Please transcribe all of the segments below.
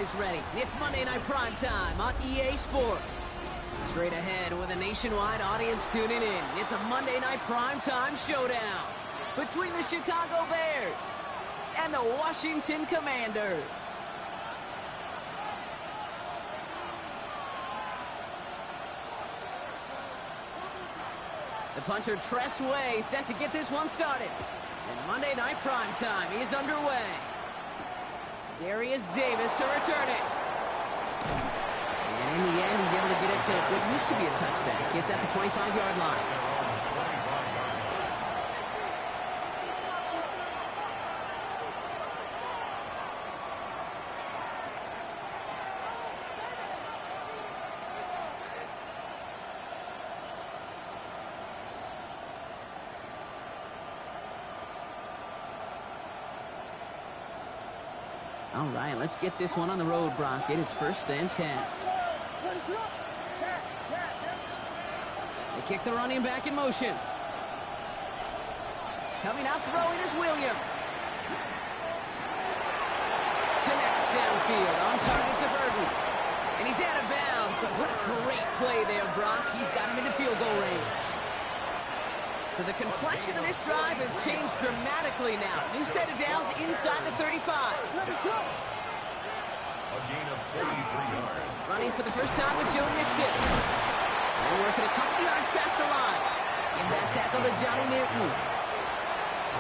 is ready. It's Monday Night Primetime on EA Sports. Straight ahead with a nationwide audience tuning in. It's a Monday Night Primetime showdown between the Chicago Bears and the Washington Commanders. The punter Tress Way set to get this one started. And Monday Night Primetime is underway. Darius Davis to return it. And in the end, he's able to get it to what used to be a touchback. It's at the 25-yard line. All right, let's get this one on the road, Brock. It is 1st and 10. They kick the running back in motion. Coming out throwing is Williams. Connects downfield, on target to Burton. And he's out of bounds, but what a great play there, Brock. He's got him into field goal range. So the complexion of this drive has changed dramatically now. New set of downs inside the 35. Running for the first time with Joe Mixon. And working a couple yards past the line. Give that tackle to Johnny Newton.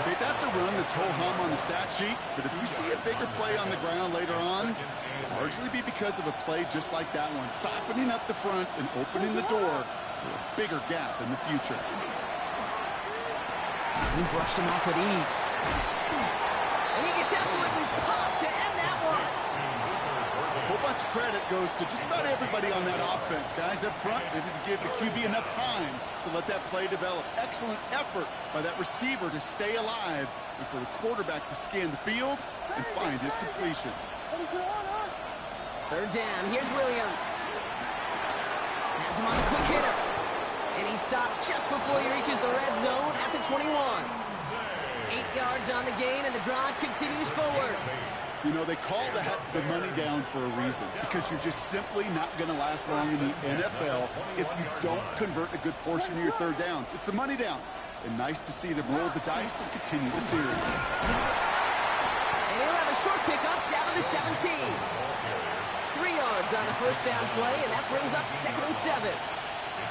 Okay, that's a run that's ho-hum on the stat sheet, but if you see a bigger play on the ground later on, it'll largely be because of a play just like that one, softening up the front and opening the door for a bigger gap in the future. He brushed him off with ease. And he gets absolutely popped to end that one. A whole bunch of credit goes to just about everybody on that offense. Guys up front, they didn't give the QB enough time to let that play develop. Excellent effort by that receiver to stay alive and for the quarterback to scan the field and find his completion. 3rd down. Here's Williams. Has him on a quick hitter. And he stopped just before he reaches the red zone at the 21. 8 yards on the gain, and the drive continues forward. You know, they call that the money down for a reason, because you're just simply not going to last long in the NFL if you don't convert a good portion of your 3rd downs. It's the money down. And nice to see them roll the dice and continue the series. And he'll have a short pickup down to the 17. 3 yards on the first down play, and that brings up 2nd and 7.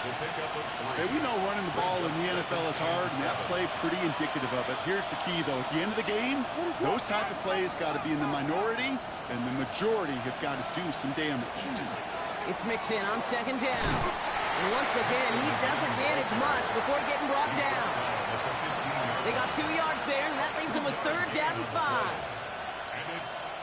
Hey, we know running the ball in the NFL is hard, and that play pretty indicative of it. Here's the key, though. At the end of the game, those type of plays got to be in the minority, and the majority have got to do some damage. It's mixed in on 2nd down. And once again, he doesn't manage much before getting brought down. They got 2 yards there, and that leaves him with 3rd down and 5.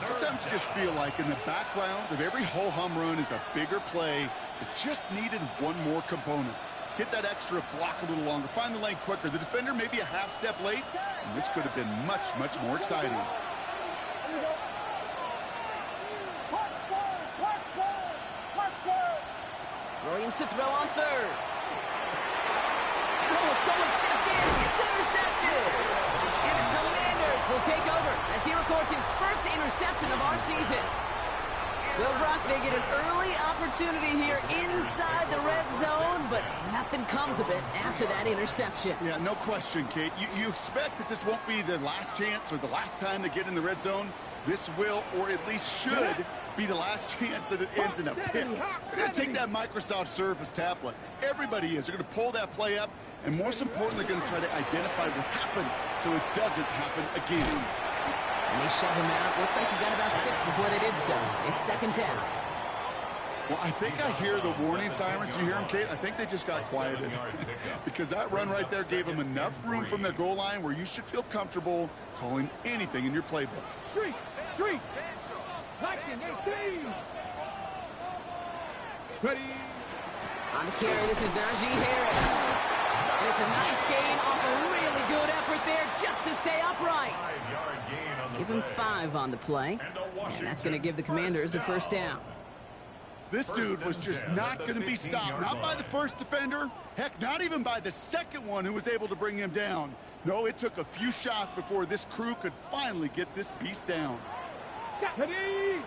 Sometimes you just feel like in the background of every ho-hum run is a bigger play that just needed one more component. Get that extra block a little longer, find the lane quicker. The defender may be a half step late, and this could have been much, much more exciting. Williams to throw on 3rd. Oh, someone stepped in. It's intercepted. And the Commanders will take over as he records his first interception of our season. Well, Brock, they get an early opportunity here inside the red zone, but nothing comes of it after that interception. Yeah, no question, Kate. You expect that this won't be their last chance or the last time they get in the red zone. This will, or at least should, be the last chance that it ends in a pick. They're going to take that Microsoft Surface tablet. Everybody is. They're going to pull that play up, and most importantly, they're going to try to identify what happened so it doesn't happen again. And they shove him out. Looks like he got about 6 before they did so. It's 2nd down. Well, I think I hear the warning sirens. You hear them, Kate? I think they just got quieted. Because that run right there gave them enough room from their goal line where you should feel comfortable calling anything in your playbook. 3, 19, 18. Ready. On the carry, this is Najee Harris. And it's a nice gain off a really good effort there just to stay upright. Give him 5 on the play. And that's going to give the Commanders a 1st down. This dude was just not going to be stopped. Not by the first defender. Heck, not even by the second one who was able to bring him down. No, it took a few shots before this crew could finally get this beast down. Ready.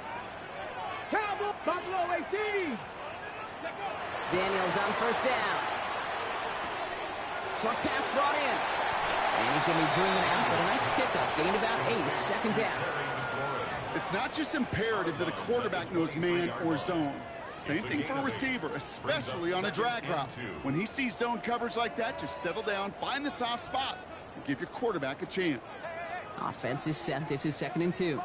Buffalo 18. Daniels on first down. Short pass brought in. And he's going to be driven out, but a nice pickup. Gained about 8, second down. It's not just imperative that a quarterback knows man or zone. Same thing for a receiver, especially on a drag route. When he sees zone coverage like that, just settle down, find the soft spot, and give your quarterback a chance. Offense is set. This is 2nd and 2.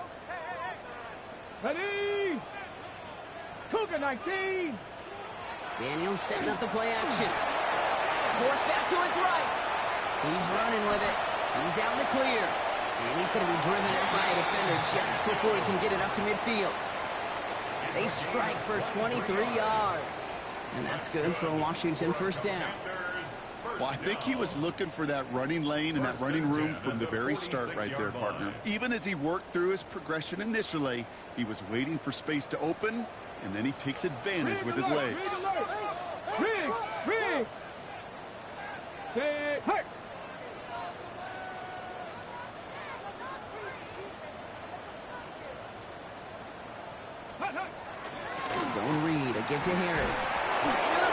Ready? Cougar 19. Daniels setting up the play action. Forced out to his right. He's running with it. He's out in the clear. And he's going to be driven out by a defender just before he can get it up to midfield. They strike for 23 yards. And that's good for a Washington first down. Well, I think he was looking for that running lane and that running room from the very start right there, partner. Even as he worked through his progression initially, he was waiting for space to open, and then he takes advantage with his legs. Rig. Hey. Zone read, a give to Harris.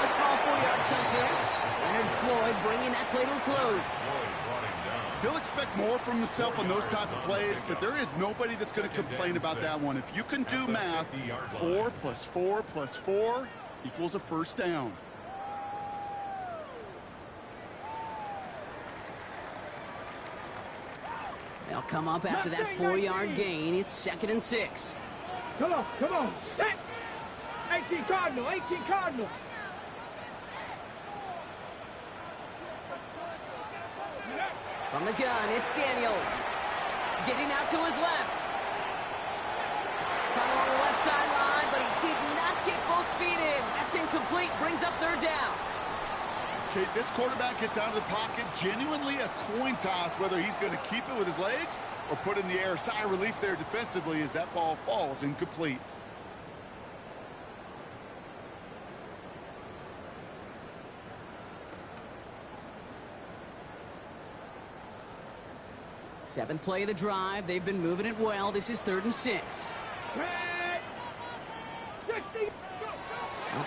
A small 4-yard chunk there. Leonard Floyd bringing that play to a close. He'll expect more from himself on those type of plays, but there is nobody that's going to complain about that one. If you can do math, 4 + 4 + 4 equals a first down. They'll come up after that 4-yard gain. It's 2nd and 6. Come on. 18 Cardinal. From the gun, it's Daniels. Getting out to his left. Caught along the left sideline, but he did not get both feet in. That's incomplete. Brings up 3rd down. Okay, this quarterback gets out of the pocket. Genuinely a coin toss whether he's going to keep it with his legs or put in the air. Sigh of relief there defensively as that ball falls incomplete. Seventh play of the drive. They've been moving it well. This is 3rd and 6. They'll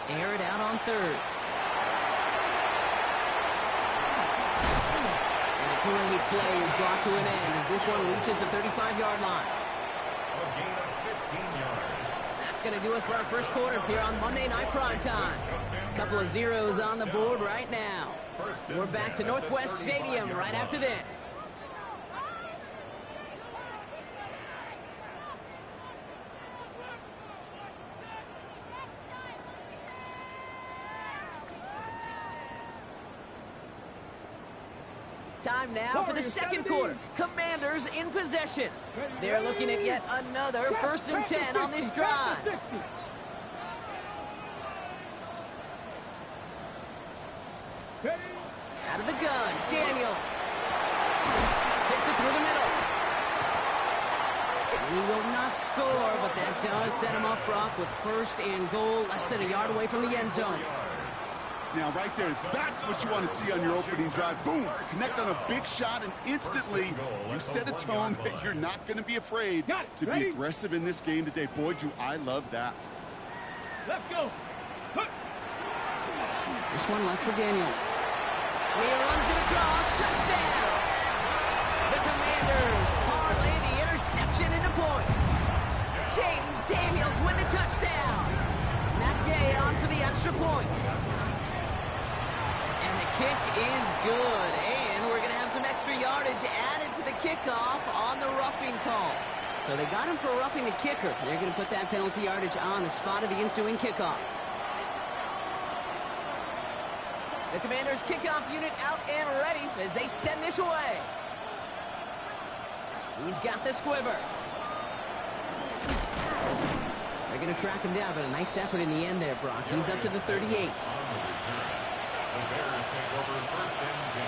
air it out on 3rd. And a great play is brought to an end as this one reaches the 35-yard line. A gain of 15 yards. That's going to do it for our first quarter here on Monday Night Primetime. A couple of zeros on the board right now. We're back to Northwest Stadium right after this. Time now for the second quarter. Commanders in possession. They're looking at yet another 1st and 10 on this drive. Out of the gun, Daniels. Fits it through the middle. And he will not score, but that does set him up, Brock, with 1st and goal, less than a yard away from the end zone. Now, right there, that's what you want to see on your opening drive. Boom! Connect on a big shot, and instantly you set a tone that you're not going to be afraid to be aggressive in this game today. Boy, do I love that. Let's go. This one left for Daniels. He runs it across. Touchdown! The Commanders parlay the interception into points. Jaden Daniels with the touchdown. Matt Gay on for the extra point. And the kick is good. And we're going to have some extra yardage added to the kickoff on the roughing call. So they got him for roughing the kicker. They're going to put that penalty yardage on the spot of the ensuing kickoff. The Commanders' kickoff unit out and ready as they send this away. He's got the squiver. They're going to track him down, but a nice effort in the end there, Brock. He's up to the 38. The Bears take over 1st and 10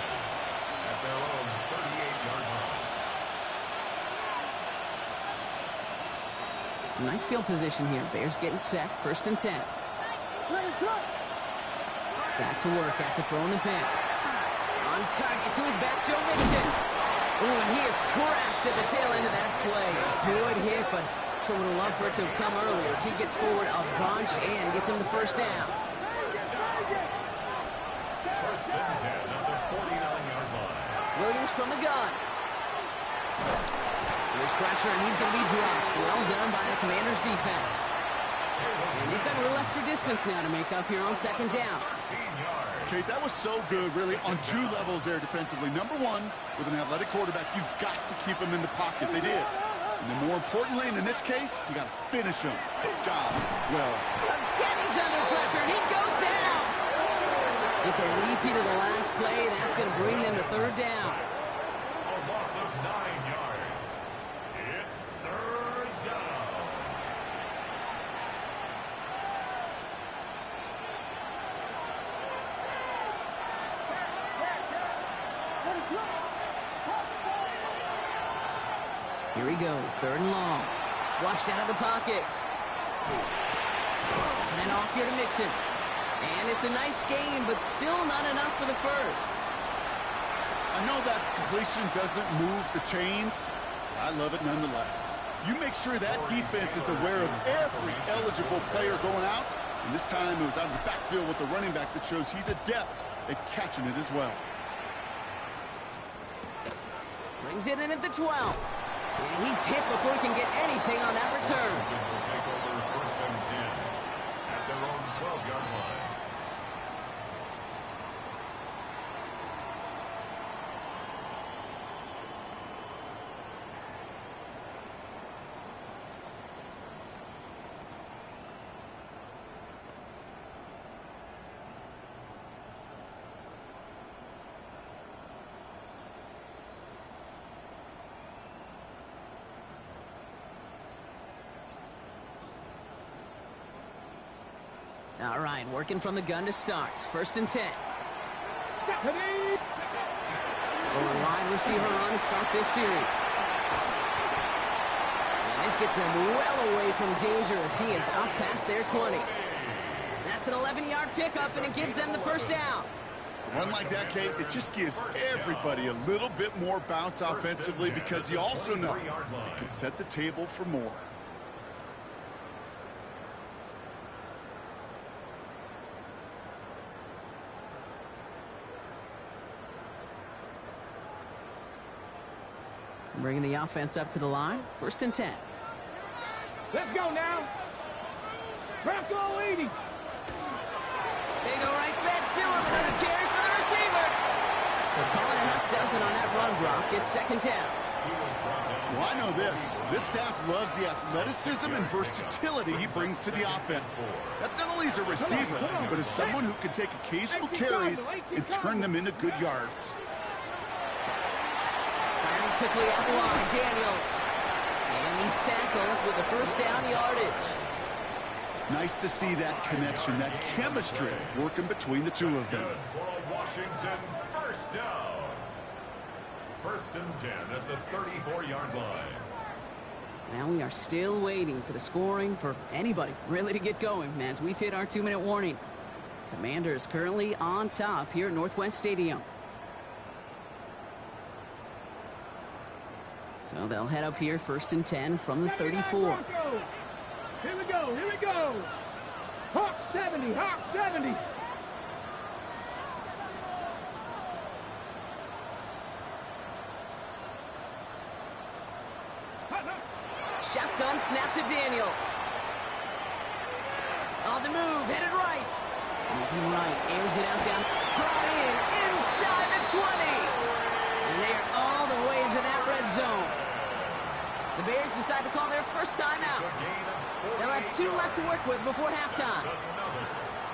at their own 38-yard line. Some nice field position here. Bears getting set. 1st and 10. Back to work after throwing the pick. On target to his back, Joe Mixon. Ooh, and he is cracked at the tail end of that play. Good hit, but Sure would have loved for it to have come earlier as he gets forward a bunch and gets him the first down. First and 10 at the 49-yard line. Williams from the gun. There's pressure, and he's going to be dropped. Well done by the Commanders' defense. And they've got a little extra distance now to make up here on second down. 13 yards. Okay, that was so good, really, on two levels there defensively. Number one, with an athletic quarterback, you've got to keep him in the pocket. They did. And then more importantly, and in this case, you got to finish him. Good job. Well. Again, he's under pressure, and he goes down. It's a repeat of the last play. That's going to bring them to third down. A loss of 9 yards. It's third down. Here he goes, third and long. Flushed out of the pocket. And then off here to Mixon. And it's a nice gain, but still not enough for the first. I know that completion doesn't move the chains. I love it nonetheless. You make sure that defense is aware of every eligible player going out. And this time it was out of the backfield with a running back that shows he's adept at catching it as well. Brings it in at the 12. And he's hit before he can get anything on that return. Will take over first and 10 at their own 12-yard line. All right, working from the gun to start. First and 10. Going wide receiver run to start this series. And this gets him well away from danger as he is up past their 20. That's an 11-yard pickup, and it gives them the first down. A run like that, Kate, it just gives everybody a little bit more bounce offensively because you also know it can set the table for more. Bringing the offense up to the line. First and 10. Let's go now. Bronco leading. They go right back to him. Another carry for the receiver. So calling a half dozen on that run block. It's second down. Well, I know this. This staff loves the athleticism and versatility he brings to the offense. That's not only as a receiver, but as someone who can take occasional carries and turn them into good yards. Quickly out wide, Daniels. And he's tackled with the first down yardage. Nice to see that connection, that chemistry working between the two of them. Good for a Washington first down. First and 10 at the 34-yard line. Now we are still waiting for the scoring for anybody really to get going as we've hit our 2-minute warning. Commanders currently on top here at Northwest Stadium. So they'll head up here first and 10 from the 34. Here we go, here we go. Hawk 70, Hawk 70. Shotgun snap to Daniels. On the move, headed right. Moving right, airs it out down. Brought in, inside the 20. And they are all the way into that red zone. The Bears decide to call their first timeout. They'll have 2 left to work with before halftime.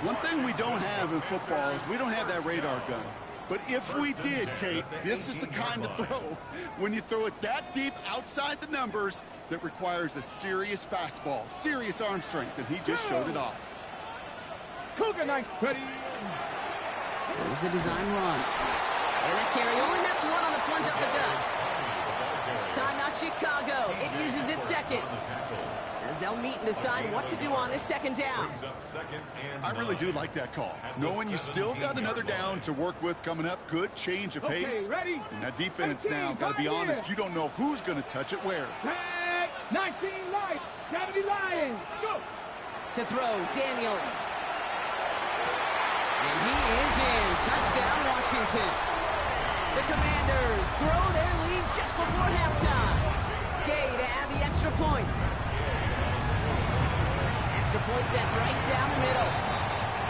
One thing we don't have in football is we don't have that radar gun. But if we did, Kate, this is the kind of throw, when you throw it that deep outside the numbers, that requires a serious fastball, serious arm strength, and he just showed it off. Cougar nice, ready. There's a design run. And that carry only nets one on the plunge up the gut. Timeout Chicago. It uses its second. As they'll meet and decide what to do on this second down. I really do like that call. Knowing you still got another down to work with coming up, good change of pace. Okay, ready? And that defense now, got to be honest, you don't know who's going to touch it where. Back. 19 Lions. 70 Lions. Go. To throw, Daniels. And he is in. Touchdown, Washington. The Commanders grow their lead just before halftime. Gay to add the extra point. Extra point set right down the middle.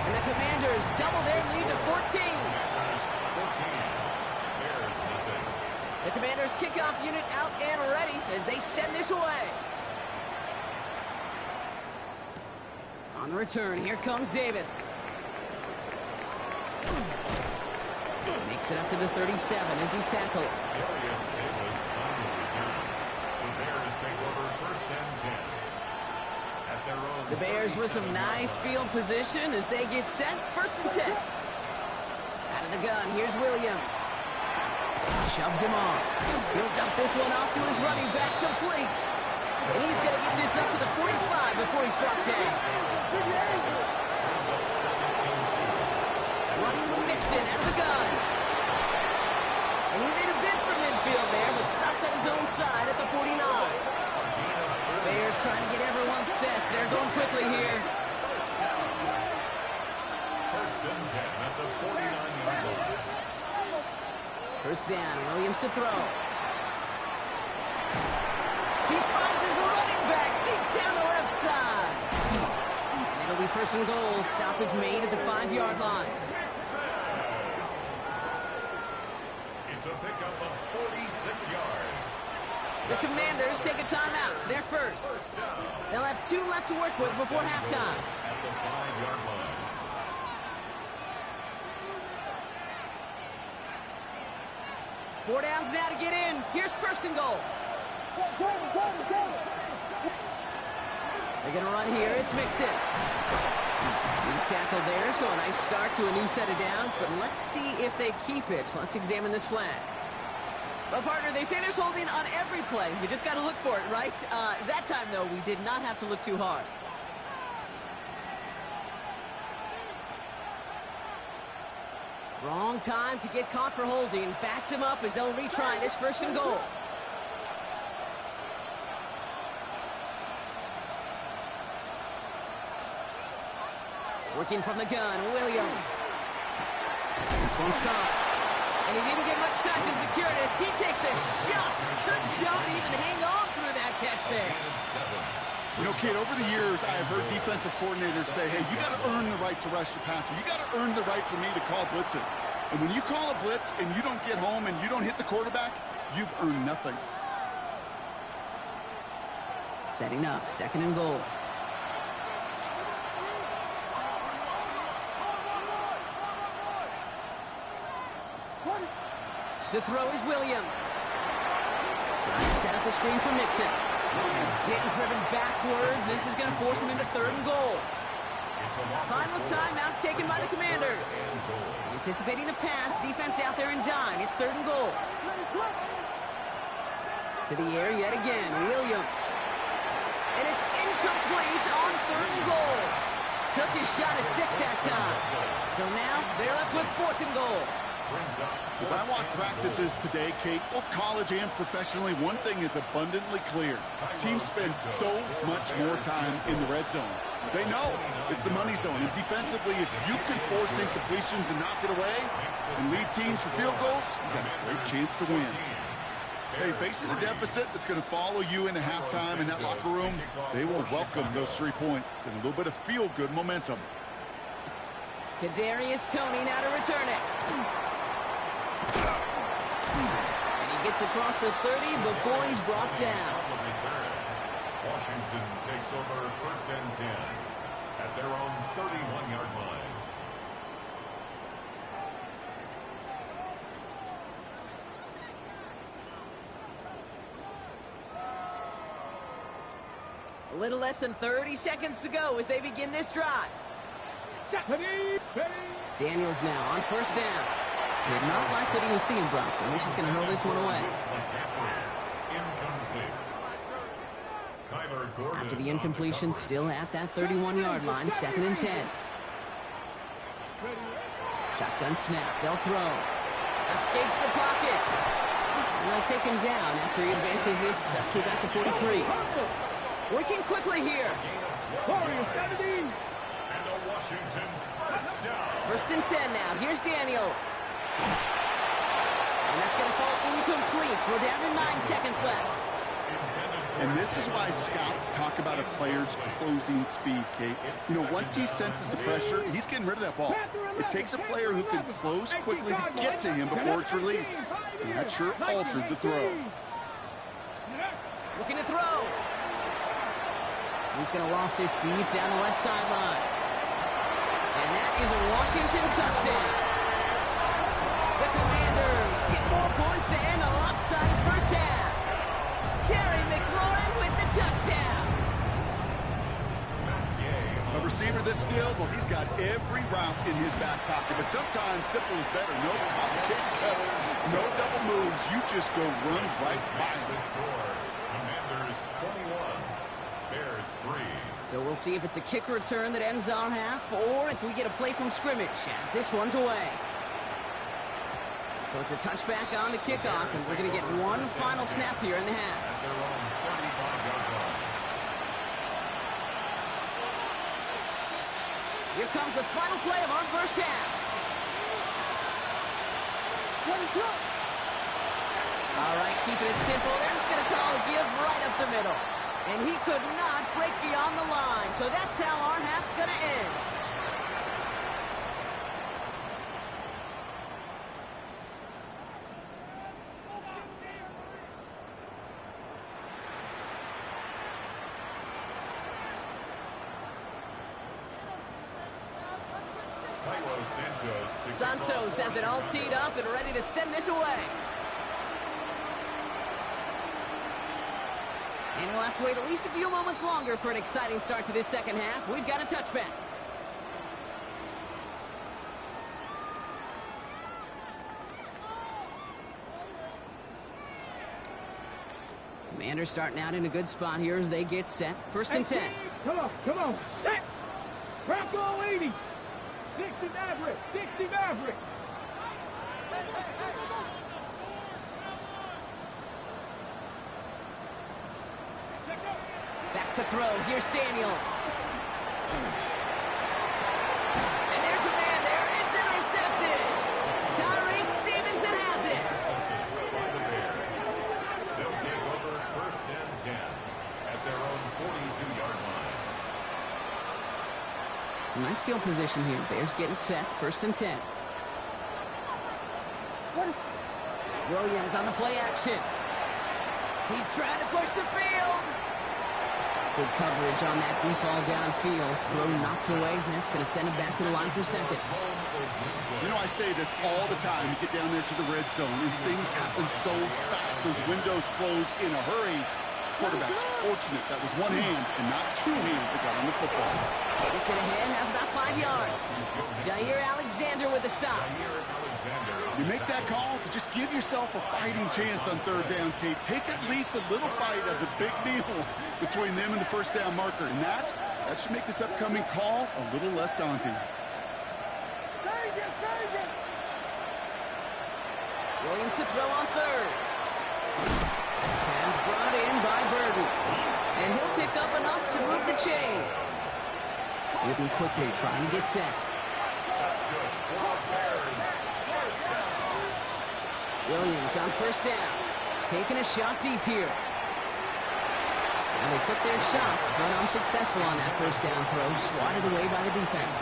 And the Commanders double their lead to 14. The Commanders kickoff unit out and ready as they send this away. On the return, here comes Davis. Makes it up to the 37 as he's tackled. Darius Davis on the return. The Bears take over 1st and 10. At their own The Bears with some nice field position as they get set. 1st and 10. Out of the gun, here's Williams. Shoves him off. He'll dump this one off to his running back, complete. And he's going to get this up to the 45 before he's brought down. Running with Mixon out of the gun. And he made a bid for midfield there, but stopped on his own side at the 49. Bears trying to get everyone set, so they're going quickly here. 1st and 10 at the 49-yard line. First down, Williams to throw. He finds his running back deep down the left side. And it'll be 1st and goal. Stop is made at the 5-yard line. It's a pickup of 46 yards. The Commanders take a timeout. They're first. They'll have 2 left to work with before halftime. At the 5-yard line. Four downs now to get in. Here's 1st and goal. They're going to run here. It's Mixon. He's tackled there, so a nice start to a new set of downs, but let's see if they keep it. Let's examine this flag. Well, partner, they say there's holding on every play. You just got to look for it, right? That time, though, we did not have to look too hard. Wrong time to get caught for holding. Backed him up as they'll retry this 1st and goal. Working from the gun, Williams. This one's caught. And he didn't get much time to secure this. He takes a shot. Good job to even hang on through that catch there. You know, Kate, over the years, I have heard defensive coordinators say, hey, you got to earn the right to rush the passer. You got to earn the right for me to call blitzes. And when you call a blitz and you don't get home and you don't hit the quarterback, you've earned nothing. Setting up, 2nd and goal. To throw is Williams. Trying to set up a screen for Mixon. He's hit and driven backwards. This is going to force him into 3rd and goal. Final timeout taken by the Commanders. Anticipating the pass, defense out there in dime. It's 3rd and goal. To the air yet again, Williams. And it's incomplete on 3rd and goal. Took his shot at 6 that time. So now they're left with 4th and goal. As I watch practices today, Kate, both college and professionally, one thing is abundantly clear. Teams spend so much more time in the red zone. They know it's the money zone. And defensively, if you can force incompletions and knock it away and lead teams for field goals, you got a great chance to win. Hey, facing a deficit that's going to follow you into halftime in that locker room, they will welcome those 3 points and a little bit of feel-good momentum. Kadarius Toney now to return it. And he gets across the 30 before he's brought down. Washington takes over 1st and 10 at their own 31-yard line. A little less than 30 seconds to go as they begin this drive. Daniels now on 1st down. Did not like what he was seeing, Bronson. He's just going to hurl this one away. After the incompletion, still at that 31-yard line, 2nd and 10. Shotgun snap. They'll throw. Escapes the pocket. And they'll take him down after he advances this up to about the 43. Working quickly here. Warriors 70. And a Washington first down. First and 10 now. Here's Daniels. And that's going to fall incomplete. We're down to 9 seconds left. And this is why scouts talk about a player's closing speed, Kate. You know, once he senses the pressure, he's getting rid of that ball. It takes a player who can close quickly to get to him before it's released. And that sure altered the throw. Looking to throw. He's going to loft this deep down the left sideline. And that is a Washington touchdown. The Commanders get more points to end a lopsided first half. Terry McLaurin with the touchdown. A receiver this skilled, well, he's got every route in his back pocket. But sometimes simple is better. No complicated cuts, no double moves. You just go run right by The score, Commanders 21, Bears 3. So we'll see if it's a kick return that ends our half, or if we get a play from scrimmage as this one's away. So it's a touchback on the kickoff, and we're going to get one final snap here in the half. At their own 35-yard line. Here comes the final play of our first half. All right, keeping it simple. They're just going to call a give right up the middle. And he could not break beyond the line. So that's how our half's going to end. Santos has it all teed up and ready to send this away. And we'll have to wait at least a few moments longer for an exciting start to this second half. We've got a touchback. Commanders starting out in a good spot here as they get set. First and 10. Come on. Set. Bronco 80. 60 Maverick. 60 Maverick. Back to throw. Here's Daniels. And there's a man there. It's intercepted. Tyreek Stevenson has it. By the Bears. They'll take over first and 10 at their own 42-yard line. Some nice field position here. Bears getting set. First and 10. Williams on the play action. He's trying to push the field. Good coverage on that deep ball downfield. Throw knocked away. That's going to send him back to the line for second. You know, I say this all the time. You get down there to the red zone, and things happen so fast. Those windows close in a hurry. Quarterback's fortunate that was one hand and not two hands that got on the football. Gets it ahead, has about 5 yards. Jair Alexander with the stop. You make that call to just give yourself a fighting chance on third down, Kate. Take at least a little bite of the big meal between them and the first down marker. And that should make this upcoming call a little less daunting. Williams to throw on third. Pass brought in by Burton. And he'll pick up enough to move the chains. Moving quickly, trying to get set. That's good. First down. Williams on first down. Taking a shot deep here. And they took their shots, but unsuccessful on that first down throw. Swatted away by the defense.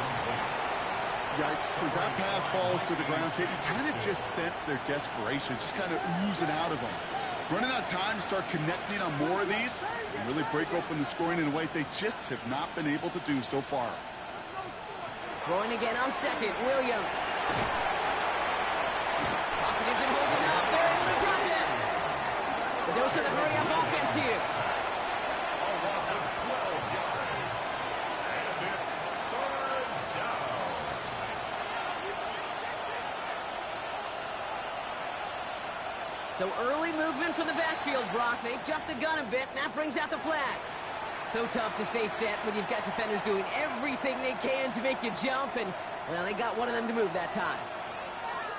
Yikes. As that pass falls to the ground, Kate, you kind of just sense their desperation, just kind of oozing out of them. Running out of time to start connecting on more of these and really break open the scoring in a way they just have not been able to do so far. Throwing again on second, Williams. Pocket isn't holding up. They're able to drop him. The dose of the hurry-up offense here. A loss of 12 yards. And it's third down. So early movement from the backfield, Brock. They jumped the gun a bit, and that brings out the flag. So tough to stay set when you've got defenders doing everything they can to make you jump, and, well, they got one of them to move that time.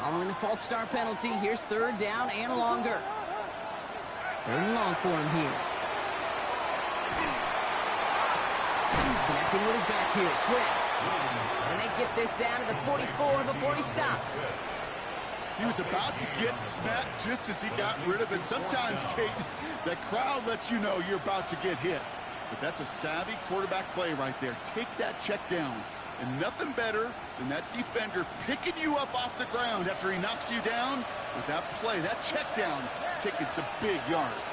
Following the false start penalty, here's third down and longer. Third and long for him here. Connecting with his back here, Swift. And they get this down to the 44 before he stopped. He was about to get smacked just as he got rid of it. Sometimes, Kate, that crowd lets you know you're about to get hit. But that's a savvy quarterback play right there. Take that check down. And nothing better than that defender picking you up off the ground after he knocks you down with that play, that check down, taking some big yards.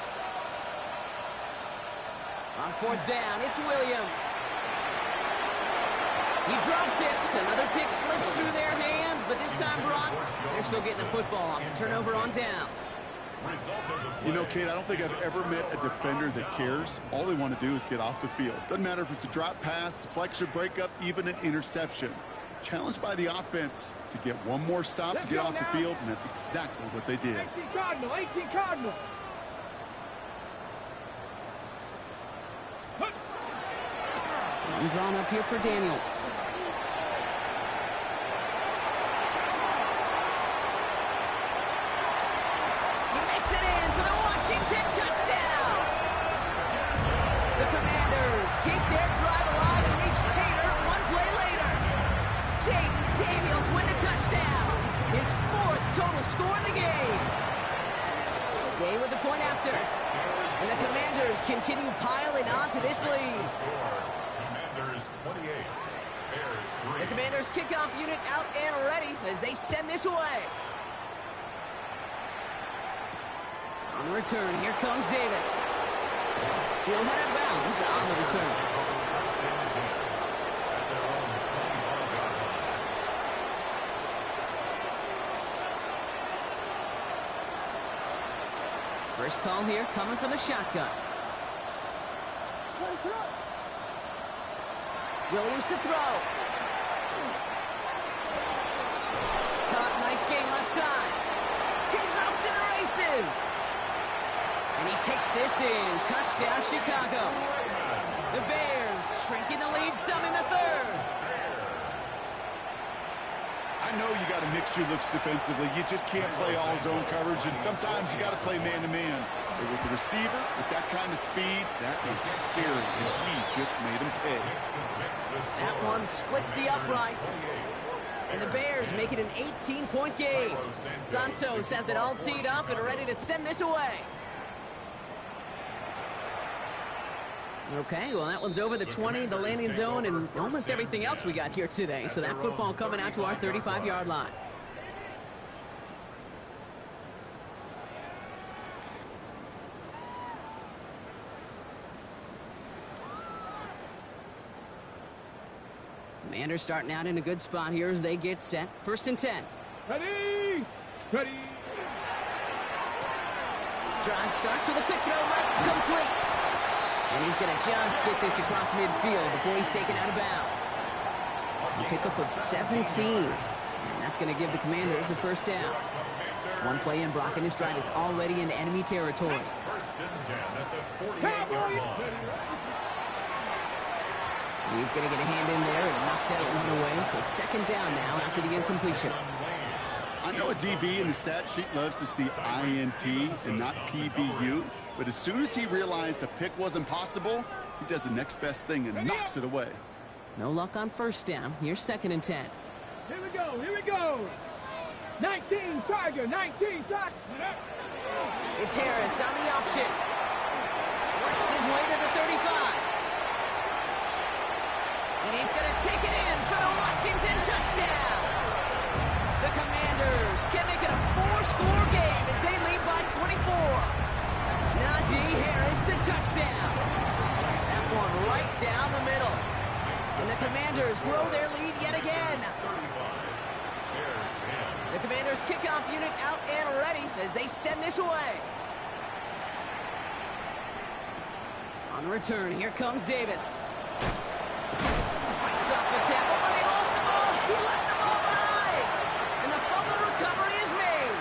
On fourth down, it's Williams. He drops it. Another pick slips through their hands, but this time, Brock, they're still getting the football off the turnover on downs. You know, Kate, I don't think I've ever met a defender that cares. All they want to do is get off the field. Doesn't matter if it's a drop pass, deflection, breakup, even an interception. Challenged by the offense to get one more stop to get off the field, and that's exactly what they did. 18 Cardinal, 18 Cardinal. I'm drawn up here for Daniels. He makes it in for the Washington touchdown. The Commanders keep their drive alive and reach Pater one play later. Jaden Daniels win the touchdown. His fourth total score in the game. Gay with the point after. And the Commanders continue piling on to this lead. Commanders 28, Bears 3. The Commanders kickoff unit out and ready as they send this away. On the return, here comes Davis. He'll head out of bounds on the return. First and 10 at their own 25-yard line. First call here coming from the shotgun. Williams to throw. Caught, nice game left side. He's off to the races. And he takes this in. Touchdown, Chicago. The Bears shrinking the lead some in the third. I know you got to mix your looks defensively. You just can't play all zone coverage, and sometimes you got to play man-to-man. But with the receiver, with that kind of speed, that is scary, and he just made him pay. That one splits the uprights. And the Bears make it an 18-point game. Santos has it all teed up and ready to send this away. Okay, well, that one's over the 20, the landing zone, and almost everything else we got here today. So that football coming out to our 35-yard line. Commanders starting out in a good spot here as they get set. First and 10. Ready? Ready? Drive starts with a quick throw left, complete. And he's going to just get this across midfield before he's taken out of bounds. He pick up with 17. And that's going to give the Commanders a first down. One play in, Brock, and his drive is already in enemy territory. First and 10 at the 48-yard line. He's going to get a hand in there and knock that one away. So second down now after the incompletion. I know a DB in the stat sheet loves to see INT and not PBU, but as soon as he realized a pick wasn't possible, he does the next best thing and knocks it away. No luck on first down. Here's second and 10. Here we go, here we go. 19 Tiger, 19 Tiger. It's Harris on the option. Works his way to the 35. And he's going to take it in for the Washington touchdown. The Commanders can make it a 4-score game as they lead by 24. Najee Harris, the touchdown. That one right down the middle. And the Commanders grow their lead yet again. The Commanders kickoff unit out and ready as they send this away. On the return, here comes Davis. Fights off the tackle, but he lost the ball. He left the ball behind. And the fumble recovery is made.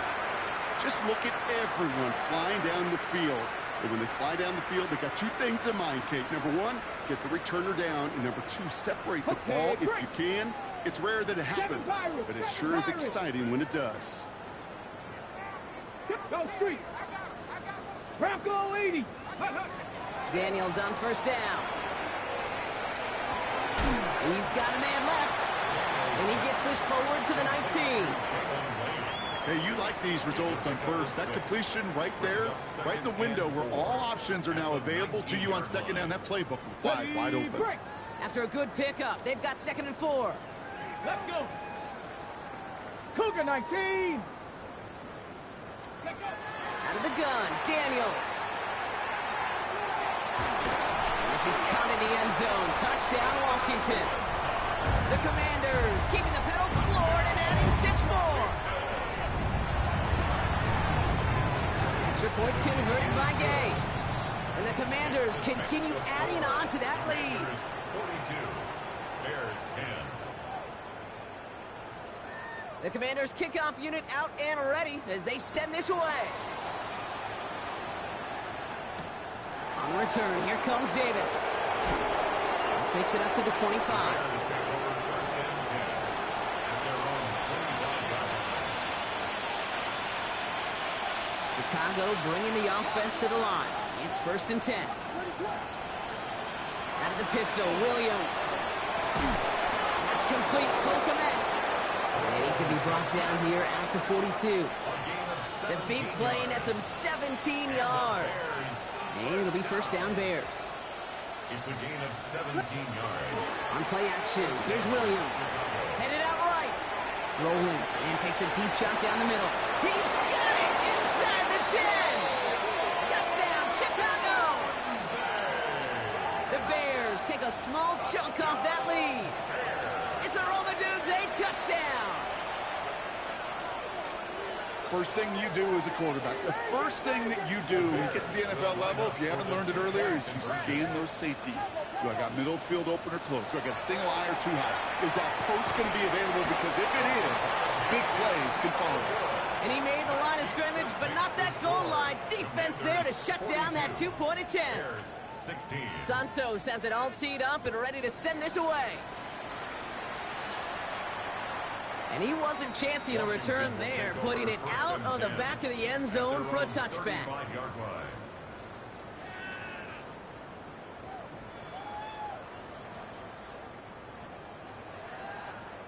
Just look at everyone flying down the field. And when they fly down the field, they got two things in mind, Kate. Number one, get the returner down. And number two, separate the ball if you can. It's rare that it happens, but it sure is exciting when it does. Go street. Bronco 80. Daniels on first down. He's got a man left. And he gets this forward to the 19. Hey, you like these results on first. That completion right there, right in the window where all options are now available to you on second down. That playbook wide open. Break. After a good pickup, they've got 2nd and 4. Let's go. Cougar 19. Out of the gun, Daniels. And this is caught in the end zone. Touchdown, Washington. The Commanders keeping the pedal floored and adding 6 more. Extra point converted by Gay. And the Commanders continue adding on to that lead. 42, Bears 10. The Commanders kickoff unit out and ready as they send this away. On the return, here comes Davis. This makes it up to the 25. Bears take over first and 10 at their own 25-yard line. Chicago bringing the offense to the line. It's 1st and 10. Out of the pistol, Williams. That's complete. Cole Kmet. And he's going to be brought down here at the 42. The big play nets him 17 yards. And it'll be first down Bears. It's a gain of 17 yards. On play action, here's Williams. Headed out right. Rolling and takes a deep shot down the middle. He's got it inside the 10. Touchdown, Chicago. The Bears take a small chunk off that lead. It's a roll the dudes, a touchdown. First thing you do as a quarterback, the first thing that you do when you get to the NFL level, if you haven't learned it earlier, is you scan those safeties. Do I got middle field open or close? Do I got a single eye or too high? Is that post going to be available? Because if it is, big plays can follow. And he made the line of scrimmage, but not that goal line. Defense there to shut down that two-point attempt. Bears 16. Santos has it all teed up and ready to send this away. And he wasn't chancing a return there, putting it out of the back of the end zone for a touchback. 35-yard line.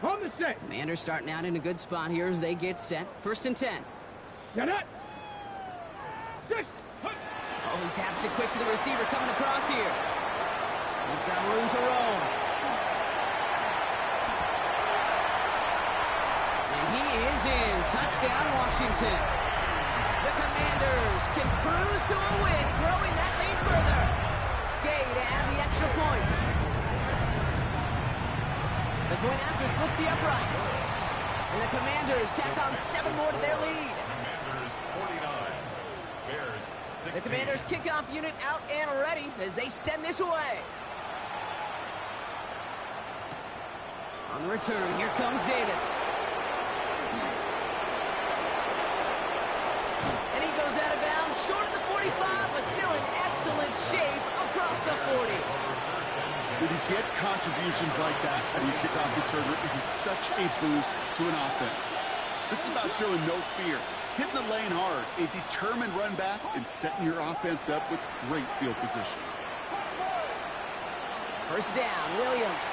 On the set. Commanders starting out in a good spot here as they get set. 1st and 10. Set up. Six. Oh, he taps it quick to the receiver coming across here. He's got room to roll. And he is in. Touchdown, Washington. The Commanders can cruise to a win, growing that lead further. Gay to add the extra point. The point after splits the uprights. And the Commanders tack on 7 more to their lead. Commanders 49. Bears 16. The Commanders kickoff unit out and ready as they send this away. On the return, here comes Davis. And he goes out of bounds, short of the 45, but still in excellent shape across the 40. When you get contributions like that and you kick off returner, it is such a boost to an offense. This is about showing no fear, hitting the lane hard, a determined run back, and setting your offense up with great field position. First down, Williams.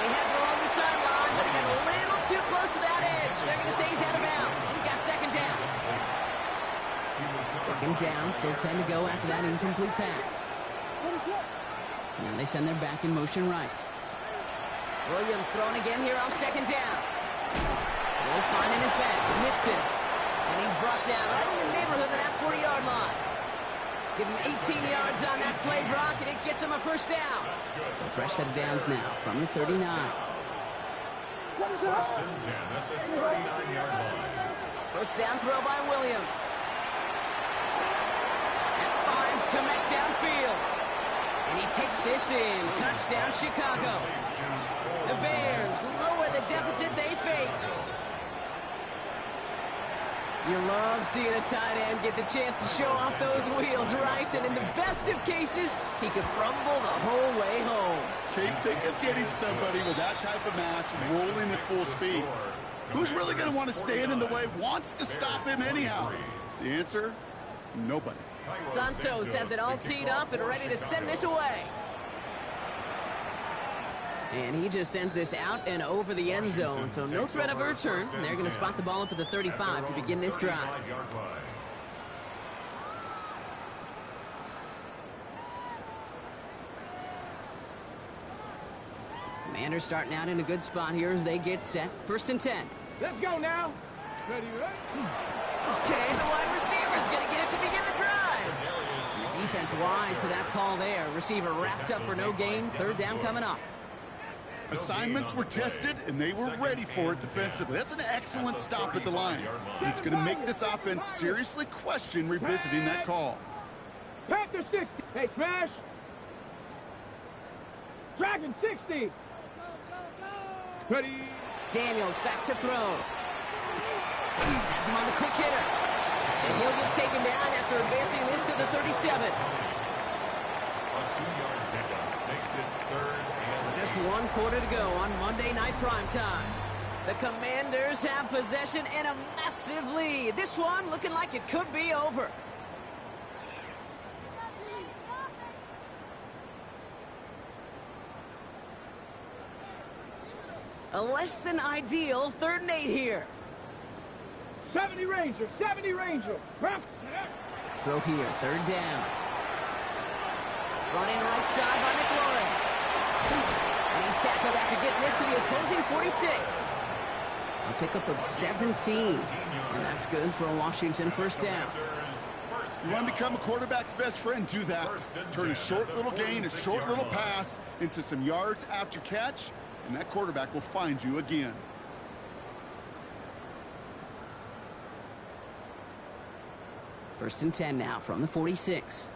He has it along the sideline, but he got a little too close to that edge. They're going to say he's out of bounds. We've got 2nd down. 2nd down, still 10 to go after that incomplete pass. Now they send their back in motion right. Williams throwing again here on 2nd down. Will finding his back, Nixon. And he's brought down right in the neighborhood of that 40-yard line. Give him 18 yards on that play, Brock, and it gets him a first down. So fresh set of downs now from the 39. First and 10 at the 39-yard line. First down throw by Williams. And finds Kmet downfield. And he takes this in. Touchdown, Chicago. The Bears lower the deficit they face. You love seeing a tight end get the chance to show off those wheels, right? And in the best of cases, he could rumble the whole way home. Can't think of getting somebody with that type of mass rolling at full speed. Who's really going to want to stand in the way, wants to stop him anyhow? The answer, nobody. Santos has it all teed up and ready to send this away. And he just sends this out and over the end zone, so no threat of a return. They're going to spot the ball up at the 35 to begin this drive. Commanders starting out in a good spot here as they get set. 1st and 10. Let's go now. Ready, ready? Okay, the wide receiver's going to get it to begin the drive. And the defense wise to that call there. Receiver wrapped up for no gain. 3rd down coming up. Assignments were tested, and they were ready for it defensively. That's an excellent stop at the line. And it's going to make this offense seriously question revisiting that call. Panther 60. Hey, smash. Dragon 60. Ready. Daniels back to throw. Has him on the quick hitter. And he'll get taken down after advancing this to the 37. A 2-yard pickup makes it 3rd and Just 1 quarter to go on Monday Night Primetime. The Commanders have possession and a massive lead. This one looking like it could be over. A less than ideal 3rd and 8 here. 70 Ranger. 70 Ranger. Throw here, 3rd down. Running right side by McLaurin. And he's tackled after getting this to the opposing 46. A pickup of 17. And that's good for a Washington 1st down. You want to become a quarterback's best friend, do that. Turn a short little gain, a short little pass into some yards after catch, and that quarterback will find you again. First and 10 now from the 46.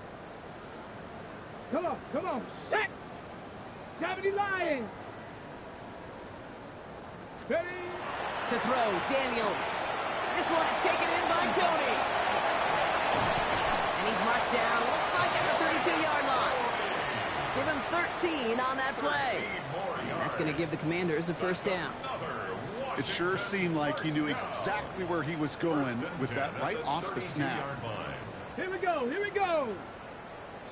Come on. Set. 70 Lions. Ready. To throw, Daniels. This one is taken in by Tony. And he's marked down, looks like at the 32-yard line. Give him 13 on that play. And that's going to give the Commanders a 1st down. It sure seemed like he knew exactly where he was going with that right off the snap. Here we go.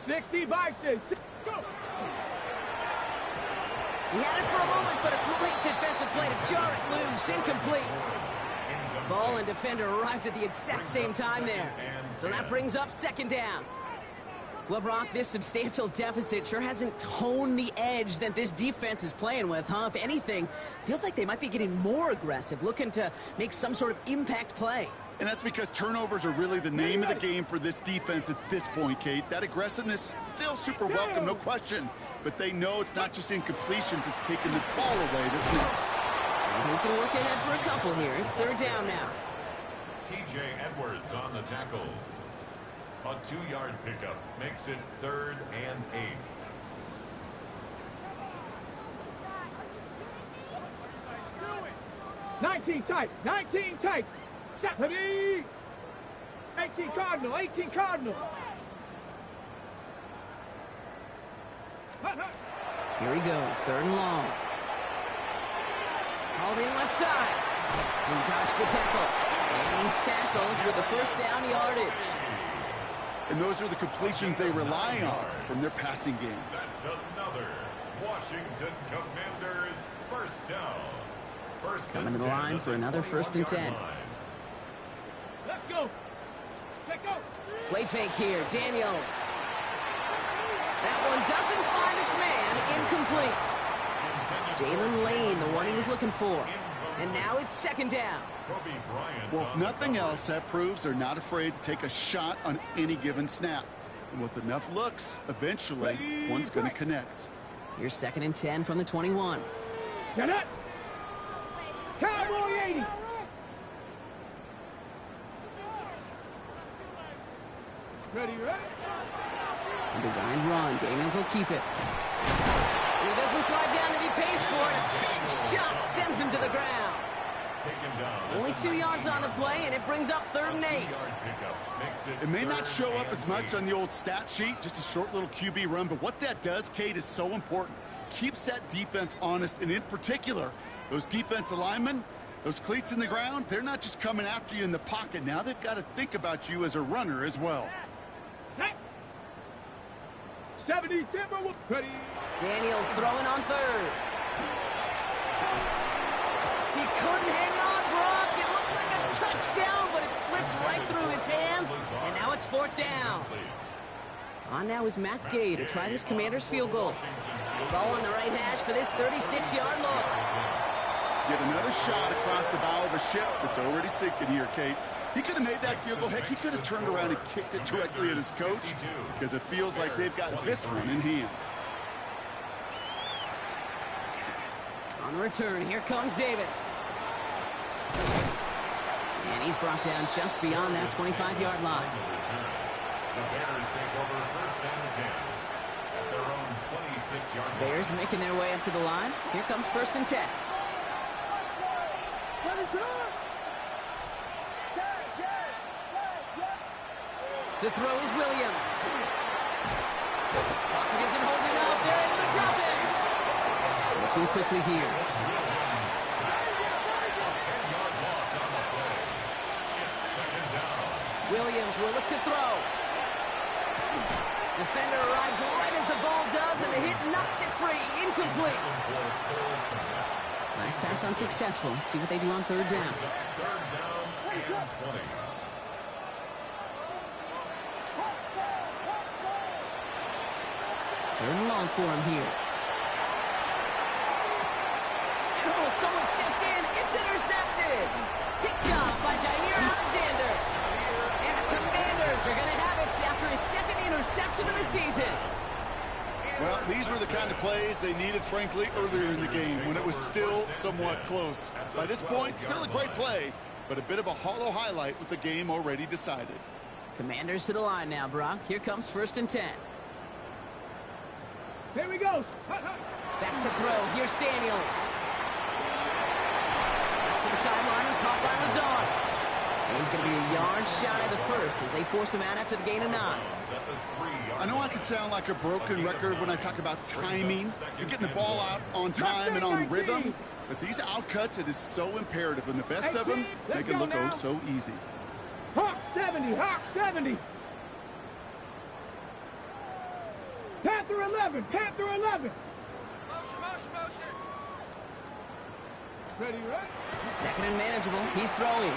60 by 6. Go. He had it for a moment, but a great defensive play to jar it loose. Incomplete. Ball and defender arrived at the exact same time there. So that brings up 2nd down. Well, Brock, this substantial deficit sure hasn't toned the edge that this defense is playing with, huh? If anything, feels like they might be getting more aggressive, looking to make some sort of impact play. And that's because turnovers are really the name of the game for this defense at this point, Kate. That aggressiveness still super welcome, no question. But they know it's not just incompletions, it's taking the ball away that's next. And he's going to work ahead for a couple here. It's 3rd down now. TJ Edwards on the tackle. A 2-yard pickup makes it 3rd and 8. 19 tight. 19 tight. Set. Ready. 18 Cardinal. 18 Cardinal. Here he goes, 3rd and long. Hauled in left side. He dodged the tackle. And he's tackled with the 1st down yardage. And those are the completions they rely on from their passing game. That's another Washington Commanders 1st down. Coming to the line for another 1st and 10. Let's go. Let's go. Play fake here, Daniels. That one doesn't find its man. Incomplete. Jalen Lane, the one he was looking for. And now it's 2nd down. Well, if nothing else, that proves they're not afraid to take a shot on any given snap. And with enough looks, eventually, one's going to connect. Here's 2nd and 10 from the 21. Get it. Cowboy 80. Ready. A designed run. Daniels will keep it. He doesn't slide down and he pays for it. A big shot sends him to the ground. Only 2 yards on the play, and it brings up 3rd and 8. It may not show up as much on the old stat sheet, just a short little QB run, but what that does, Kate, is so important. Keeps that defense honest, and in particular, those defensive linemen, Those cleats in the ground, they're not just coming after you in the pocket. Now they've got to think about you as a runner as well. 70 Timberwolves ready. Daniels throwing on third. He couldn't hang on, Brock. It looked like a touchdown, but it slips right through his hands, and now it's fourth down. On now is Matt Gay to try this Commanders field goal. Ball on the right hash for this 36-yard look. Get another shot across the bow of a ship that's already sinking here, Kate. He could have made that field goal. Heck, he could have turned around and kicked it directly at his coach because it feels like they've got this one in hand. On the return, here comes Davis. And he's brought down just beyond that 25-yard line. The Bears take over first and 10 at their own 26-yard line. Bears making their way up to the line. Here comes first and 10. To throw is Williams. Pocket isn't holding up. They're able to drop it. Looking quickly here. Williams will look to throw. Defender arrives right as the ball does, and the hit knocks it free. Incomplete. Nice pass unsuccessful. Let's see what they do on third down. Third down and 20. Third and long for him here. And oh, someone stepped in. It's intercepted. Picked off by Jair Alexander. And the Commanders are going to have it after his second interception of the season. Well, these were the kind of plays they needed, frankly, earlier in the game when it was still somewhat close. By this point, still a great play, but a bit of a hollow highlight with the game already decided. Commanders to the line now, Brock. Here comes first and 10. Here we go. Back to throw. Here's Daniels. That's to the sideline and caught by Lazard. And he's going to be a yard shy of the first as they force him out after the gain of 9. I know I can sound like a broken record when I talk about timing. You're getting the ball out on time and on rhythm, but these outcuts, it is so imperative, and the best of them make it look oh so easy. Hawk 70, Hawk 70. Panther 11, Panther 11. Motion. Ready, right? Second and manageable. He's throwing.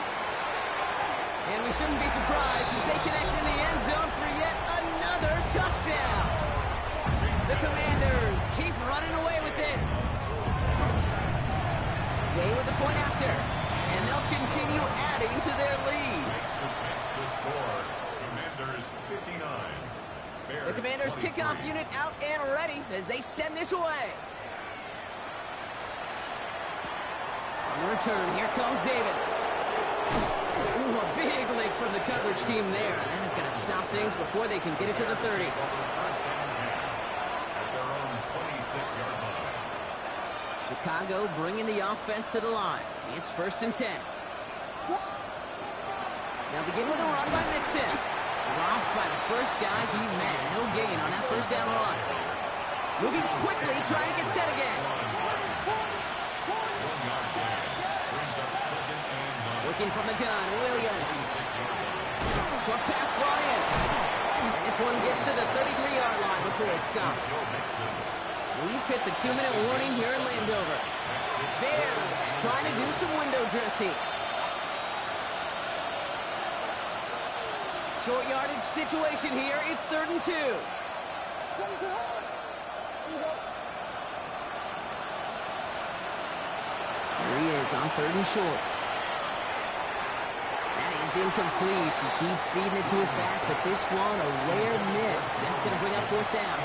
And we shouldn't be surprised as they connect in the end zone for yet another touchdown. The Commanders keep running away with this. Gay with the point after. And they'll continue adding to their lead. Makes the score. Commanders 59. Bears The Commanders 23. kickoff unit out and ready as they send this away. On the return, here comes Davis. Ooh, a big lick from the coverage team there. That is going to stop things before they can get it to the 30. First and 10 at their own 26-yard line. Chicago bringing the offense to the line. It's first and 10. Now begin with a run by Mixon. Dropped by the first guy he met. No gain on that first down run. Moving quickly, trying to get set again. Working from the gun, Williams. Short pass, Bryant. And this one gets to the 33-yard line before it's stopped. We've hit the 2-minute warning here in Landover. Bears trying to do some window dressing. Short yardage situation here. It's 3rd and 2. There he is on 3rd and short. That is incomplete. He keeps feeding it to his back, but this one a rare miss. That's going to bring up 4th down.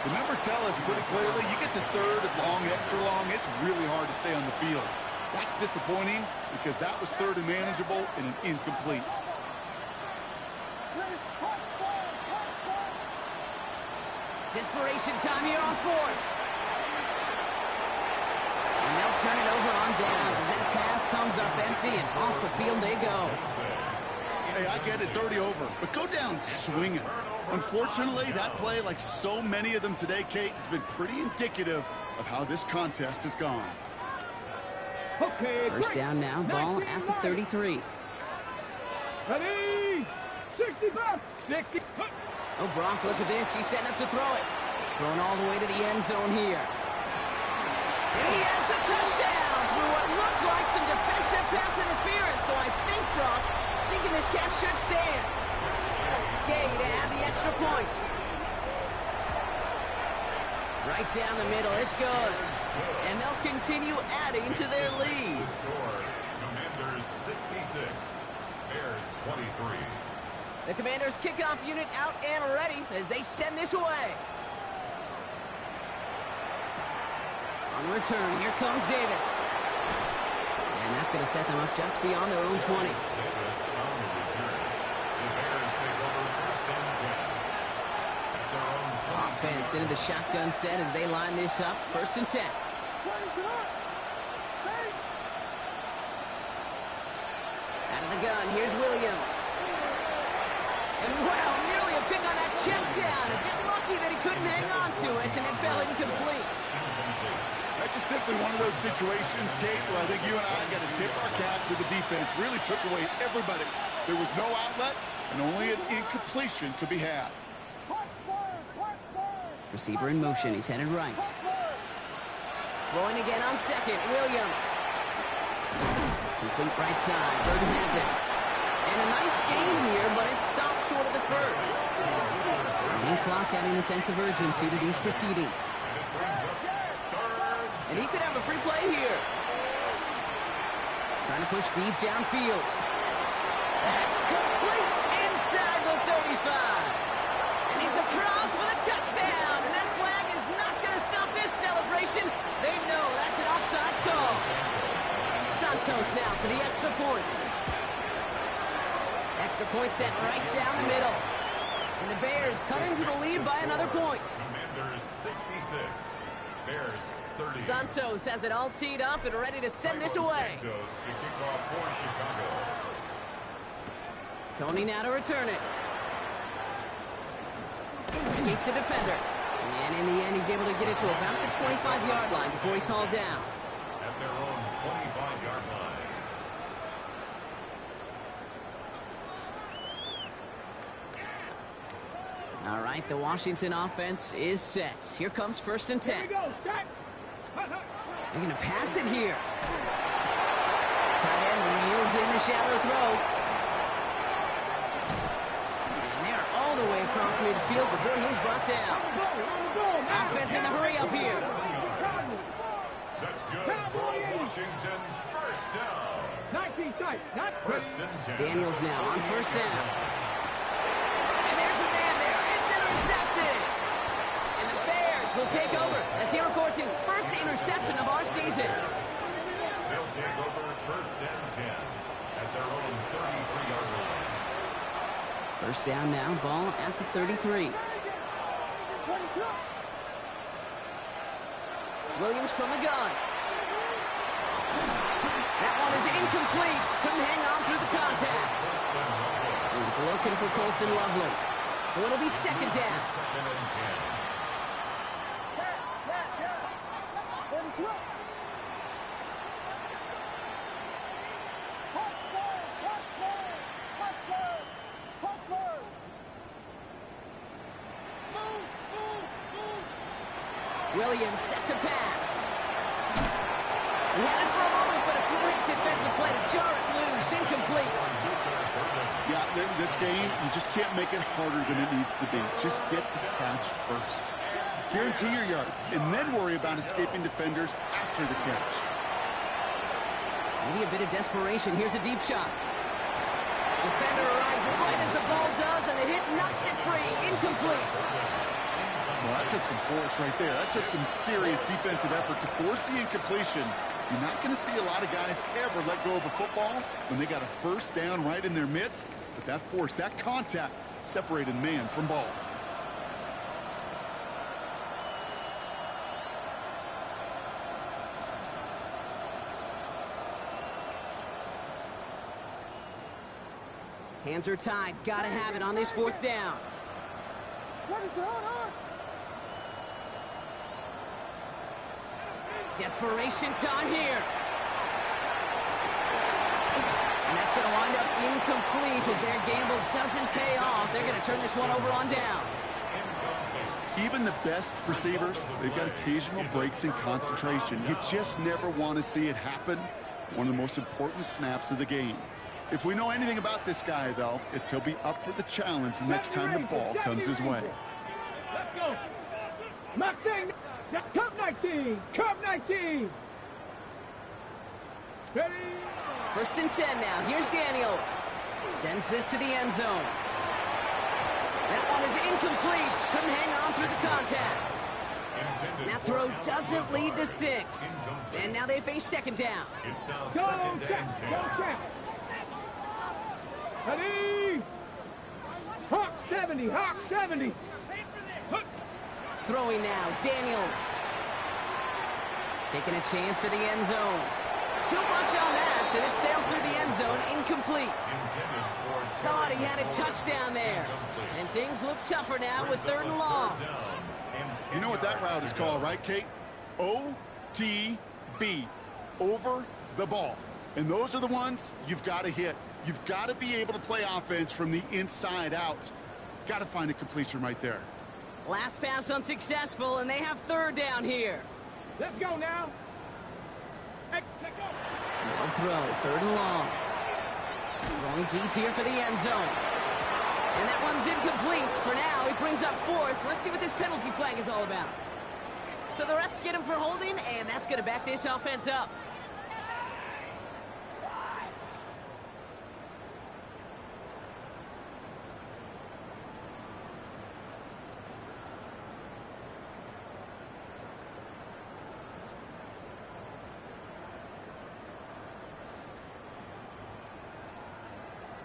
The numbers tell us pretty clearly, you get to 3rd and long, extra long, it's really hard to stay on the field. That's disappointing because that was 3rd and manageable and an incomplete. Desperation time here on 4th. And they'll turn it over on downs as that pass comes up empty and off the field they go. Hey, I get it, it's already over, but go down swinging. Unfortunately, that play, like so many of them today, Kate, has been pretty indicative of how this contest has gone. Okay, First down now, ball at the 33. Ready? 65, 60. Oh, Brock, look at this. He's setting up to throw it. Throwing all the way to the end zone here. And he has the touchdown through what looks like some defensive pass interference. So I think, Brock, thinking this catch should stand. Gay to add the extra point. Right down the middle. It's good. And they'll continue adding to their lead. Commanders 66, Bears 23. The Commanders' kickoff unit out and ready as they send this away. On the return, here comes Davis. And that's going to set them up just beyond their own 20. Davis on the return. The Bears take over first and 10. At their own 20. Offense into the shotgun set as they line this up. First and 10. Out of the gun, here's Williams. And wow, nearly a pick on that check down. A bit lucky that he couldn't hang on to it, and it fell incomplete. That's just simply one of those situations, Kate, where I think you and I got to tip our cap to the defense. Really took away everybody. There was no outlet, and only an incompletion could be had. Receiver in motion. He's headed right. Throwing again on second. Williams. Complete right side. Burton has it. And a nice game here, but it stopped short of the first. The clock adding a sense of urgency to these proceedings. And he could have a free play here. Trying to push deep downfield. That's complete inside the 35. And he's across for the touchdown. And that flag is not going to stop this celebration. They know that's an offsides call. Santos now for the extra point. Extra point set right down the middle. And the Bears cut into the lead by another point. Commanders 66, Bears 30. Santos has it all teed up and ready to send this away. Santos to kick off for Chicago. Tony now to return it. Escapes a defender. And in the end, he's able to get it to about the 25-yard line before he's hauled down. At their own 25-yard line. All right, the Washington offense is set. Here comes first and 10. Here we go, start. They're going to pass it here. Tight end reels in the shallow throw. And they're all the way across midfield before he's brought down. Offense in the hurry up here. That's good for Washington. First down. 19 tight, not First and 10. Daniels now on first down. And there's a man there. It's intercepted. And the Bears will take over as he records his first interception of our season. They'll take over first and 10 at their own 33-yard line. First down now, ball at the 33. Williams from the gun. That one is incomplete. Couldn't hang on through the contact. He's looking for Colston Loveland. So it'll be second down. Second and 10. Williams set to pass. He had it for a moment, but a great defensive play to jar it loose. Incomplete. Yeah, this game, you just can't make it harder than it needs to be. Just get the catch first. Guarantee your yards, and then worry about escaping defenders after the catch. Maybe a bit of desperation. Here's a deep shot. Defender arrives right as the ball does, and the hit knocks it free. Incomplete. Well, that took some force right there. That took some serious defensive effort to force the incompletion. You're not going to see a lot of guys ever let go of a football when they got a first down right in their midst. But that force, that contact, separated man from ball. Hands are tied. Got to have it on this fourth down. Desperation time here. wind up incomplete as their gamble doesn't pay off. They're going to turn this one over on downs. Even the best receivers, they've got occasional breaks in concentration. You just never want to see it happen. One of the most important snaps of the game. If we know anything about this guy, though, it's he'll be up for the challenge the next time the ball comes his way. Let's go. Mustang. Curb 19. Curb 19. Ready. 1st and 10 now. Here's Daniels. Sends this to the end zone. That one is incomplete. Couldn't hang on through the contact. That throw doesn't lead to 6. And now they face 2nd down. Go, Jack. Go, Jack. Ready. Hawk 70. Hawk 70. Throwing now. Daniels. Taking a chance to the end zone. Too much on that, and it sails through the end zone, incomplete. Thought he had a touchdown there. And things look tougher now with 3rd and long. You know what that route is called, right, Kate? OTB, over the ball. And those are the ones you've got to hit. You've got to be able to play offense from the inside out. Got to find a completion right there. Last pass unsuccessful, and they have 3rd down here. Let's go now. Hey, let's go. No throw, 3rd and long. Going deep here for the end zone. And that one's incomplete. For now, he brings up 4th. Let's see what this penalty flag is all about. So the refs get him for holding, and that's going to back this offense up.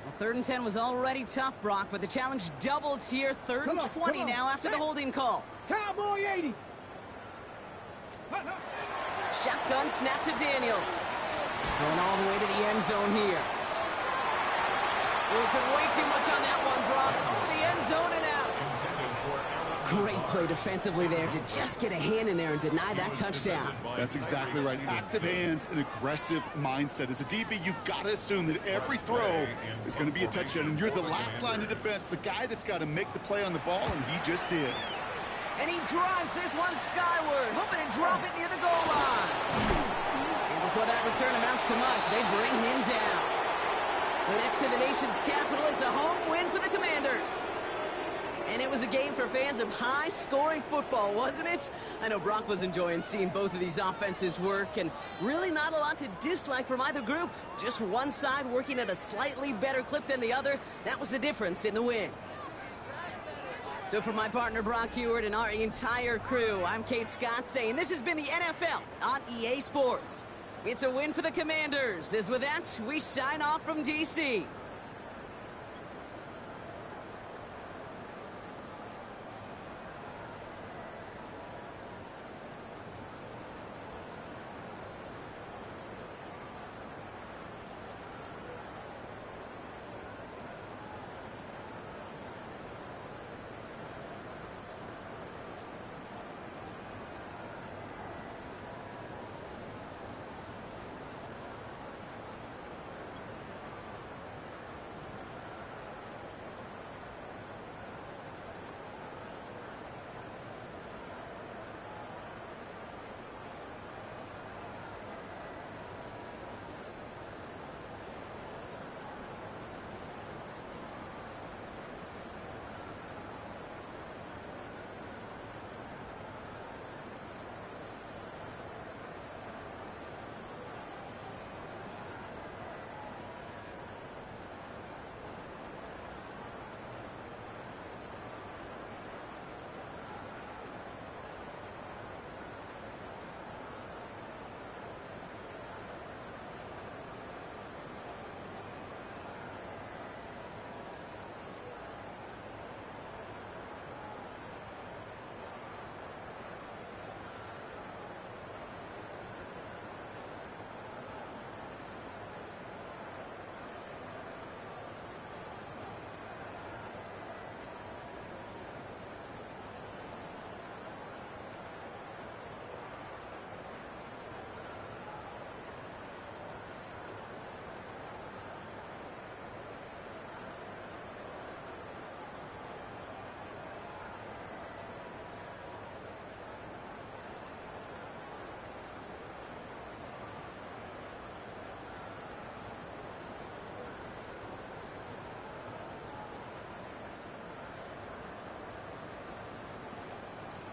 Well, 3rd and 10 was already tough, Brock, but the challenge doubles here. 3rd and 20 now after the holding call. Cowboy 80. Shotgun snap to Daniels. Going all the way to the end zone here. We'll put way too much on that one, Brock. Over the end zone and out. Great play defensively there to just get a hand in there and deny that touchdown. That's exactly right. Active hands and aggressive mindset. As a DB, you've got to assume that every throw is going to be a touchdown. And you're the last line of defense, the guy that's got to make the play on the ball, and he just did. And he drives this one skyward, hoping to drop it near the goal line. And before that return amounts to much, they bring him down. So next to the nation's capital, it's a home win for the Commanders. And it was a game for fans of high-scoring football, wasn't it? I know Brock was enjoying seeing both of these offenses work, and really not a lot to dislike from either group. Just one side working at a slightly better clip than the other. That was the difference in the win. So for my partner Brock Heward and our entire crew, I'm Kate Scott saying this has been the NFL on EA Sports. It's a win for the Commanders, as with that, we sign off from D.C.